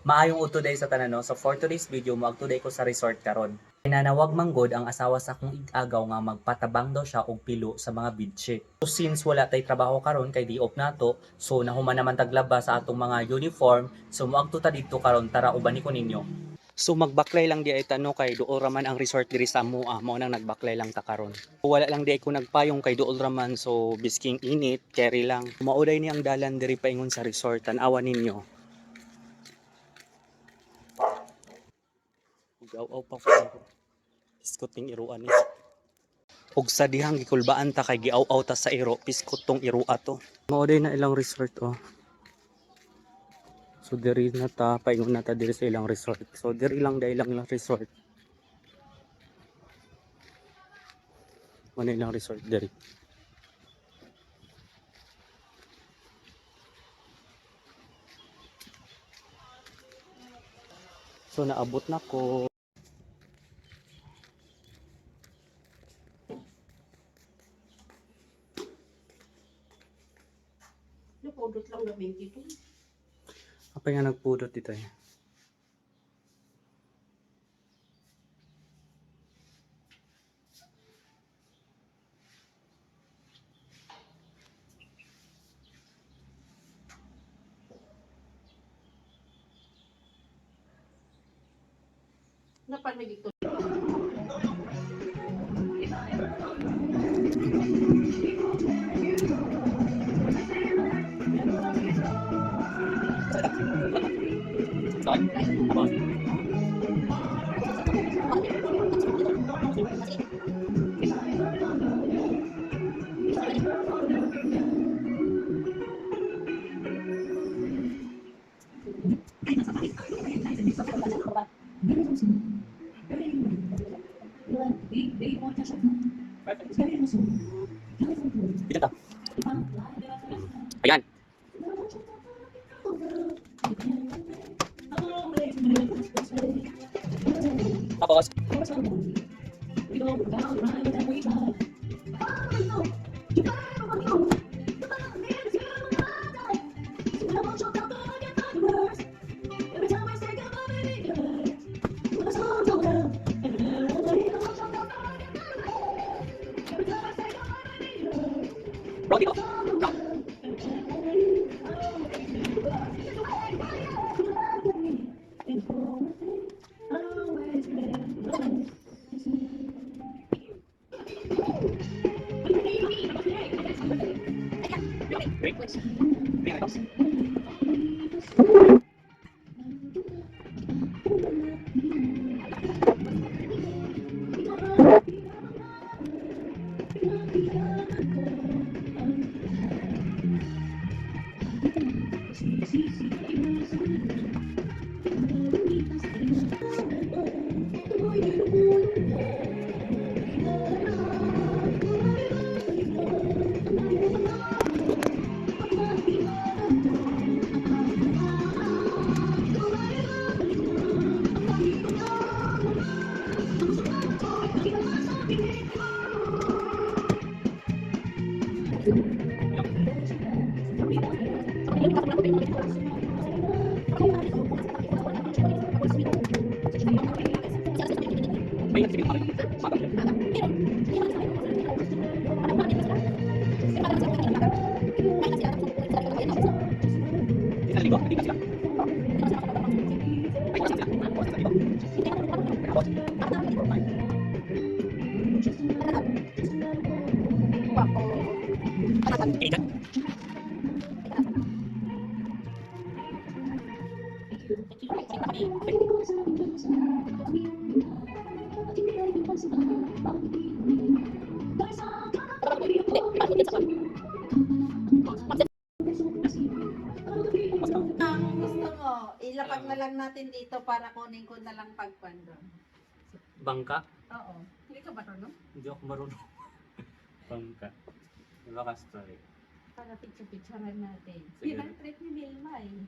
Maayong utoday sa tanan no. So for today's video, magtoday ko sa resort karon. Nanawag manggod ang asawa sa akong ig-agaw nga magpatabang daw siya og pilo sa mga beach. So since wala tay trabaho karon kay di off nato, so nahuman naman taglaba sa atong mga uniform. So moadto ta dito karon, tara ubani ko ninyo. So magbaklay lang di ay tano kay duol raman ang resort diri sa Mua, mao nang nagbaklay lang ta karon. Wala lang di ay ko nagpayong kay duol raman, so bisking init, carry lang. Mauday ni ang dalan diri paingon sa resort, tan-awan ninyo. Ugaw-aw pa ko. Piskot ning iruan ni. Ug sa dihang gikulbaan ta kay giaw-aw ta sa iro, piskot tong irua to. Mauday na ilang resort oh. So diri na ta, paingon na ta diri sa ilang resort. So diri lang da ilang resort. Ano ilang resort diri? So naabot na ko. Napudot lang na 22. Apa nga nagpudot dito eh? Napanig ito. Dito ta. Ayan. Tapos, bro, dito. May sige pa. Dito ligo, dito sila. Ay, wala sila. Wala sila dito. Agent. Ang gusto mo, ilapag na lang natin dito para kunin ko na lang pagpando. Bangka? Oo. Hindi ka ba no? Hindi ako marunong. Bangka. Diba ka story? Para picture-picturean natin. Sige. Yun ang trip ni Milma eh.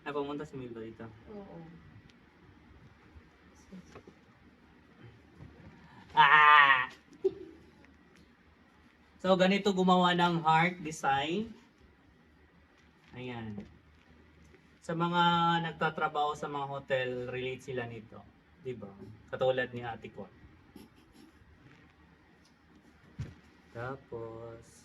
Ay, pumunta si Mildo dito. Oo. Ah! So, ganito gumawa ng heart design. Ayan. Sa mga nagtatrabaho sa mga hotel, relate sila nito. Di ba? Katulad ni ate ko. Tapos,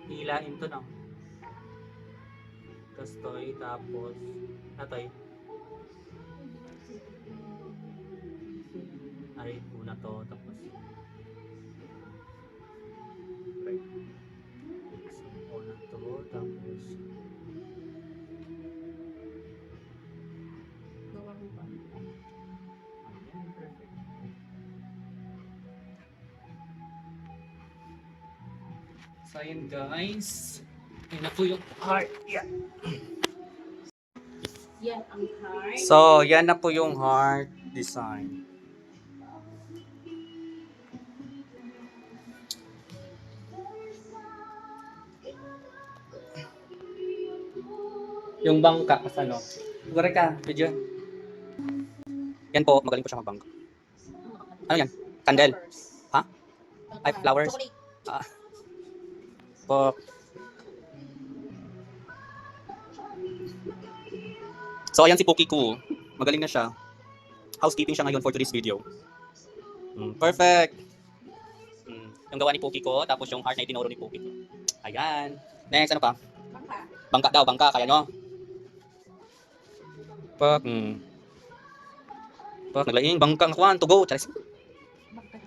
hilain to na. Kastoy, tapos, natoy. Ay, una to, tapos. Right. So, una to, tapos. Ayan, perfect. So, ayun guys. Ayun na po yung heart. Yeah. Yan ang heart. So, yan na po yung heart design. Yung bangka, kasi ano? Gure ka, video. Yan po, magaling po siya magbangka. Ano yan? Candle. Ha? Ay, flowers. Chocolate. Ah. Po. So, ayan si Poki ko. Magaling na siya. Housekeeping siya ngayon for today's video. Perfect. Yung gawa ni Poki ko, tapos yung heart na itinuro ni Poki ko. Ayan. Next, ano pa? Bangka. Bangka daw, bangka. Kaya nyo. Pak, Pak, naglaing. Bangka nga kuhan. To go. Charis. Bangka.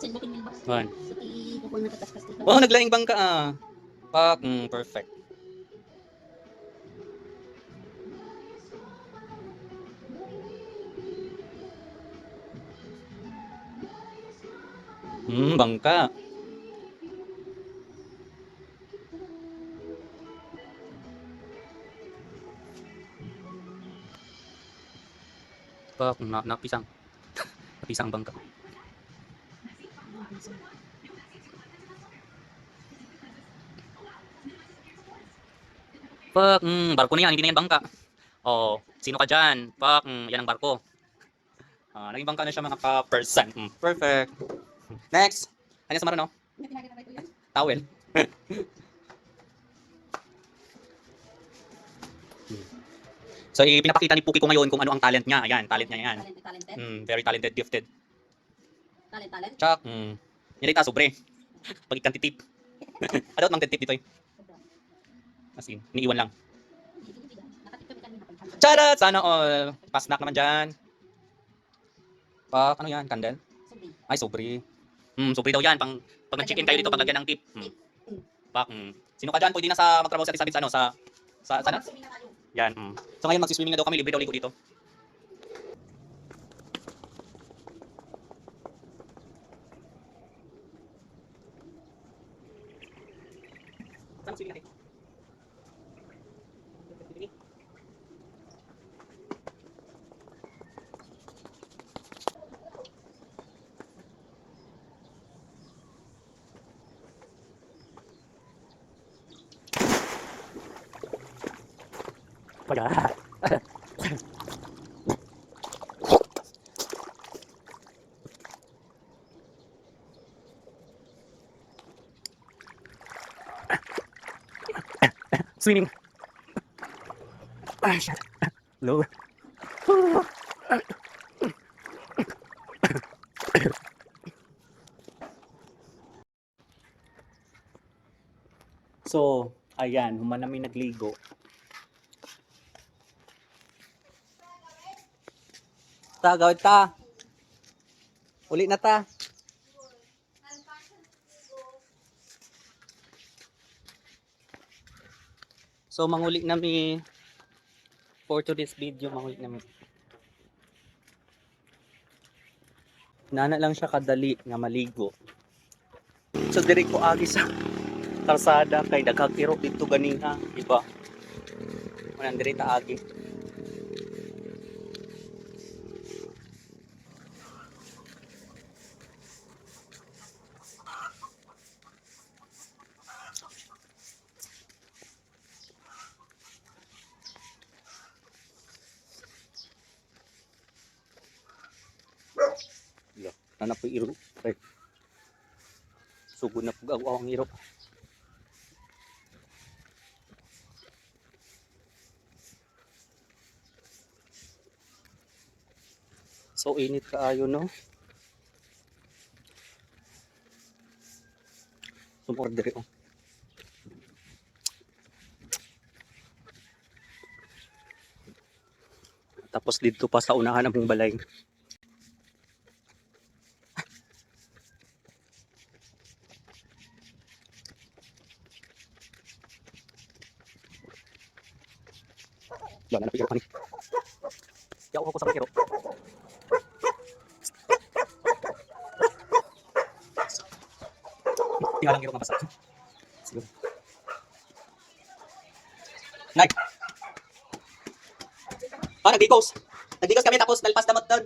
Sendok ini ba? Kuhan. Suti ko na tatas dito. Oh, naglaing bangka ah. Pak, perfect. Bangka. Pak, napisang. Napisang bangka. Pak, barko na yan, hindi na yan bangka. Oh, sino ka dyan? Pak, yan ang barko. Naging bangka na siya mga ka-person. Perfect. Next. Ano sa marano? Towel. So, ipinapakita ni Puki ko ngayon kung ano ang talent niya. Ayan, talent niya yan. Talented. Very talented, gifted. Talent. Tsak, nilita, sobre. Pag ikan titip. Ano mang titip dito eh? As in, iniiwan lang. Charat! Sana all. Pasnak naman dyan. Pak, ano yan? Candle? Ay, sobre. Sobre daw yan. Pag nag-check-in kayo dito, paglagyan ng tip. Pak, sino ka dyan? Pwede na sa magtrabaho sa Tisabits, ano? Sana? Yan. So ngayon magsiswimming na daw kami, libre daw ligo dito. Saan swimming natin? Pada. Swimming. Shit. Low. So, ayan, human namin nagligo. Ta, gawin ta. Uli na ta. So, manguli nami for today's video, manguli nami. Nana lang siya kadali nga maligo. So diri ko agi sa kalsada kay daghang iro dito ganinha, iba. Manan diri ta agi. Yo, nanap po iro. Kay sugod na pug ang iro. So init kaayo no. Sumor diri oh. Tapos dito pa sa unahan among balay. Yan na piro ani. Yaw ko sa piro. Tingala ngiro mapasa. Sige. Nay. Ah, nagdikos. Nagdikos kami tapos nalpas damot doon.